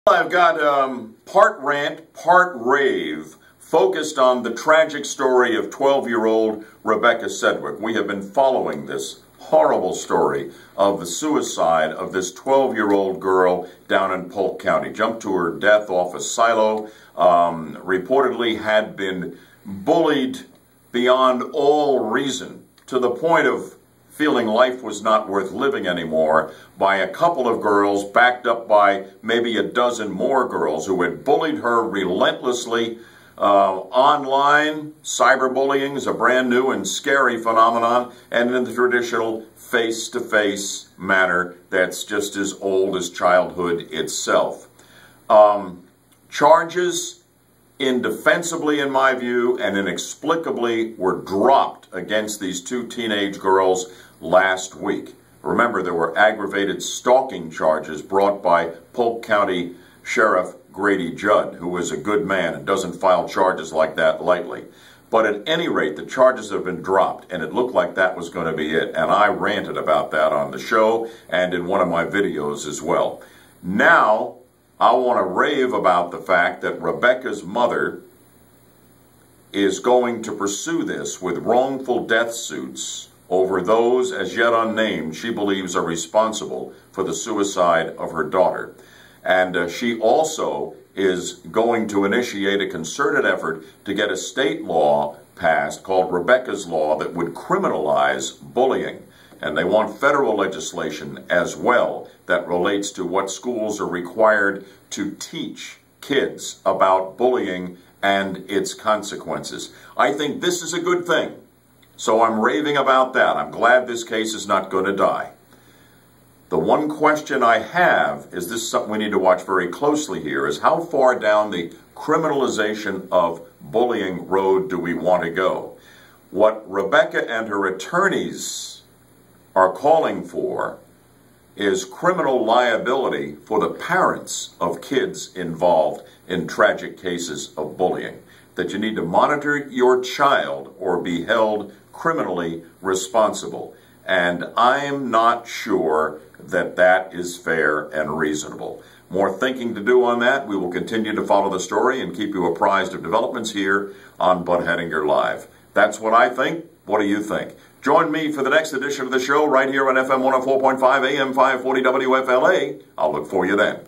I've got part rant, part rave, focused on the tragic story of 12-year-old Rebecca Sedwick. We have been following this horrible story of the suicide of this 12-year-old girl down in Polk County. Jumped to her death off a silo, reportedly had been bullied beyond all reason to the point of feeling life was not worth living anymore by a couple of girls backed up by maybe a dozen more girls who had bullied her relentlessly. Online, cyberbullying is a brand new and scary phenomenon, and in the traditional face-to-face manner that's just as old as childhood itself. Charges, indefensibly in my view, and inexplicably were dropped against these two teenage girls last week. Remember, there were aggravated stalking charges brought by Polk County Sheriff Grady Judd, who is a good man and doesn't file charges like that lightly. But at any rate, the charges have been dropped, and it looked like that was going to be it. And I ranted about that on the show and in one of my videos as well. Now, I want to rave about the fact that Rebecca's mother is going to pursue this with wrongful death suits over those as yet unnamed she believes are responsible for the suicide of her daughter. And she also is going to initiate a concerted effort to get a state law passed called Rebecca's Law that would criminalize bullying. And they want federal legislation as well that relates to what schools are required to teach kids about bullying and its consequences. I think this is a good thing. So I'm raving about that. I'm glad this case is not going to die. The one question I have, is this something we need to watch very closely here, is how far down the criminalization of bullying road do we want to go? What Rebecca and her attorneys are calling for is criminal liability for the parents of kids involved in tragic cases of bullying. That you need to monitor your child or be held criminally responsible. And I'm not sure that that is fair and reasonable. More thinking to do on that. We will continue to follow the story and keep you apprised of developments here on Bud Hedinger Live. That's what I think. What do you think? Join me for the next edition of the show right here on FM 104.5 AM 540 WFLA. I'll look for you then.